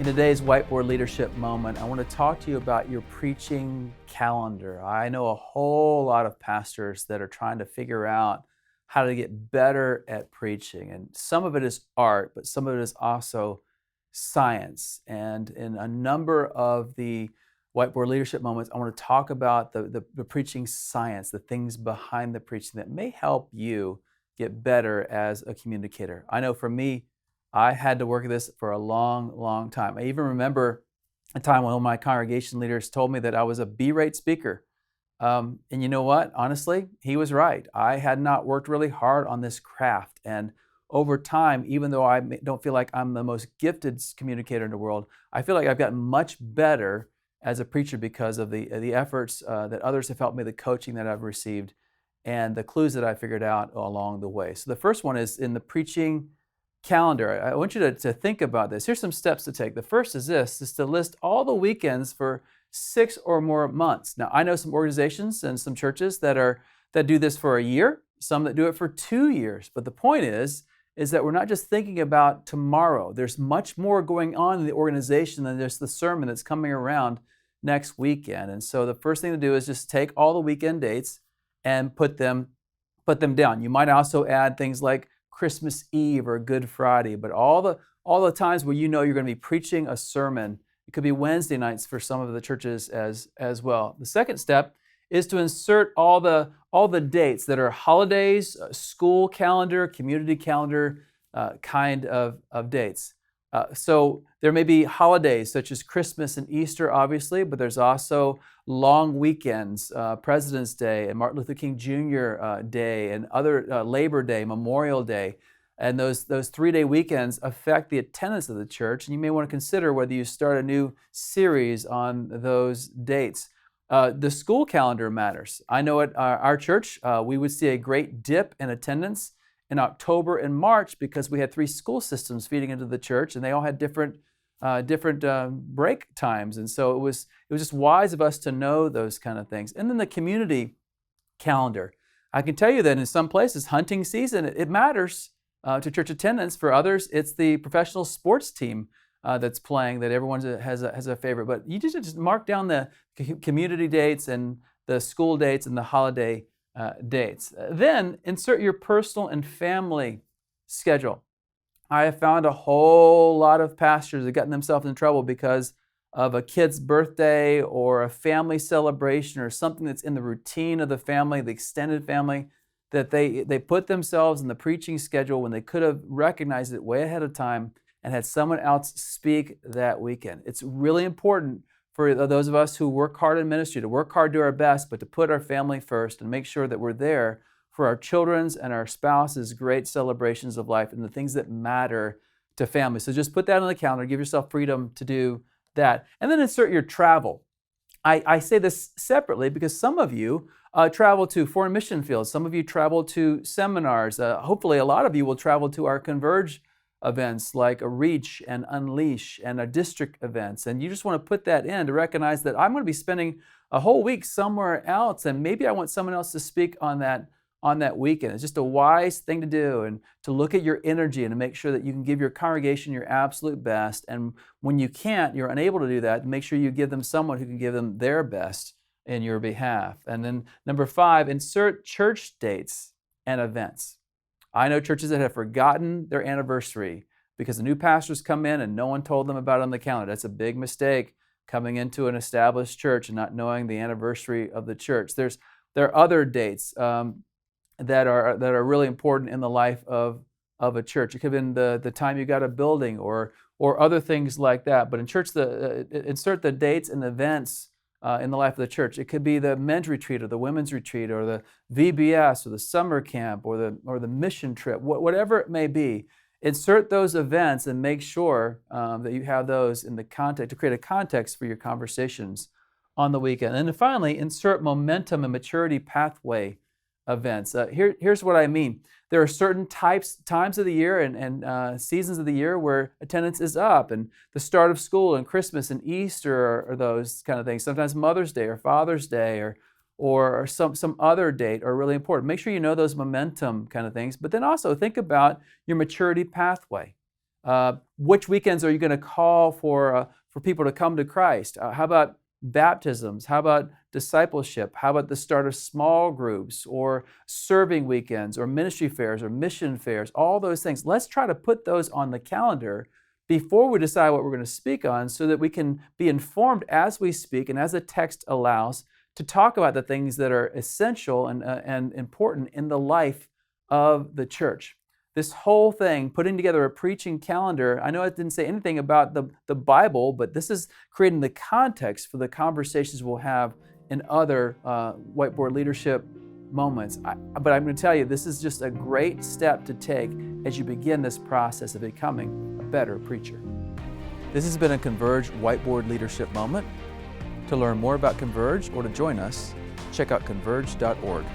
In today's Whiteboard Leadership moment, I want to talk to you about your preaching calendar. I know a whole lot of pastors that are trying to figure out how to get better at preaching. And some of it is art, but some of it is also science. And in a number of the Whiteboard Leadership moments, I want to talk about the preaching science, the things behind the preaching that may help you get better as a communicator. I know for me, I had to work at this for a long, long time. I even remember a time when one of my congregation leaders told me that I was a B-rate speaker. And you know what? Honestly, he was right. I had not worked really hard on this craft. And over time, even though I don't feel like I'm the most gifted communicator in the world, I feel like I've gotten much better as a preacher because of the efforts that others have helped me, the coaching that I've received, and the clues that I figured out along the way. So the first one is in the preaching calendar. I want you to think about this. Here's some steps to take. The first is this, is to list all the weekends for 6 or more months. Now, I know some organizations and some churches that do this for a year, some that do it for 2 years. But the point is that we're not just thinking about tomorrow. There's much more going on in the organization than just the sermon that's coming around next weekend. And so the first thing to do is just take all the weekend dates and put them down. You might also add things like Christmas Eve or Good Friday, but all the times where you know you're going to be preaching a sermon. It could be Wednesday nights for some of the churches as well. The second step is to insert all the dates that are holidays, school calendar, community calendar kind of dates. So there may be holidays such as Christmas and Easter, obviously, but there's also long weekends, President's Day and Martin Luther King Jr. Day and other Labor Day, Memorial Day. And those 3-day weekends affect the attendance of the church. And you may want to consider whether you start a new series on those dates. The school calendar matters. I know at our church, we would see a great dip in attendance in October and March because we had 3 school systems feeding into the church, and they all had different break times. And so it was just wise of us to know those kind of things. And then the community calendar. I can tell you that in some places, hunting season, it matters to church attendance. For others, it's the professional sports team that's playing that everyone has a favorite. But you just mark down the community dates and the school dates and the holiday dates. Then insert your personal and family schedule. I have found a whole lot of pastors have gotten themselves in trouble because of a kid's birthday or a family celebration or something that's in the routine of the family, the extended family, that they put themselves in the preaching schedule when they could have recognized it way ahead of time and had someone else speak that weekend. It's really important for those of us who work hard in ministry to work hard, do our best, but to put our family first and make sure that we're there for our children's and our spouses' great celebrations of life and the things that matter to family. So just put that on the calendar, give yourself freedom to do that. And then insert your travel. I say this separately because some of you travel to foreign mission fields. Some of you travel to seminars. Hopefully a lot of you will travel to our Converge events like a Reach and Unleash and a district events. And you just want to put that in to recognize that I'm going to be spending a whole week somewhere else, and maybe I want someone else to speak on that weekend. It's just a wise thing to do, and to look at your energy and to make sure that you can give your congregation your absolute best. And when you can't, you're unable to do that, make sure you give them someone who can give them their best in your behalf. And then number 5, insert church dates and events. I know churches that have forgotten their anniversary because the new pastors come in and no one told them about it on the calendar. That's a big mistake, coming into an established church and not knowing the anniversary of the church. There are other dates that are really important in the life of a church. It could have been the time you got a building or other things like that. But in church, insert the dates and events in the life of the church. It could be the men's retreat or the women's retreat or the VBS or the summer camp or the mission trip, whatever it may be. Insert those events and make sure that you have those in the context to create a context for your conversations on the weekend. And then finally, insert momentum and maturity pathway events. Here's what I mean. There are certain times of the year and seasons of the year where attendance is up, and the start of school and Christmas and Easter are those kind of things. Sometimes Mother's Day or Father's Day or some other date are really important. Make sure you know those momentum kind of things, but then also think about your maturity pathway. Which weekends are you going to call for people to come to Christ? How about baptisms? How about discipleship? How about the start of small groups or serving weekends or ministry fairs or mission fairs? All those things. Let's try to put those on the calendar before we decide what we're going to speak on so that we can be informed as we speak and as the text allows to talk about the things that are essential and important in the life of the church. This whole thing, putting together a preaching calendar, I know it didn't say anything about the Bible, but this is creating the context for the conversations we'll have in other Whiteboard Leadership moments. But I'm going to tell you, this is just a great step to take as you begin this process of becoming a better preacher. This has been a Converge Whiteboard Leadership moment. To learn more about Converge or to join us, check out converge.org.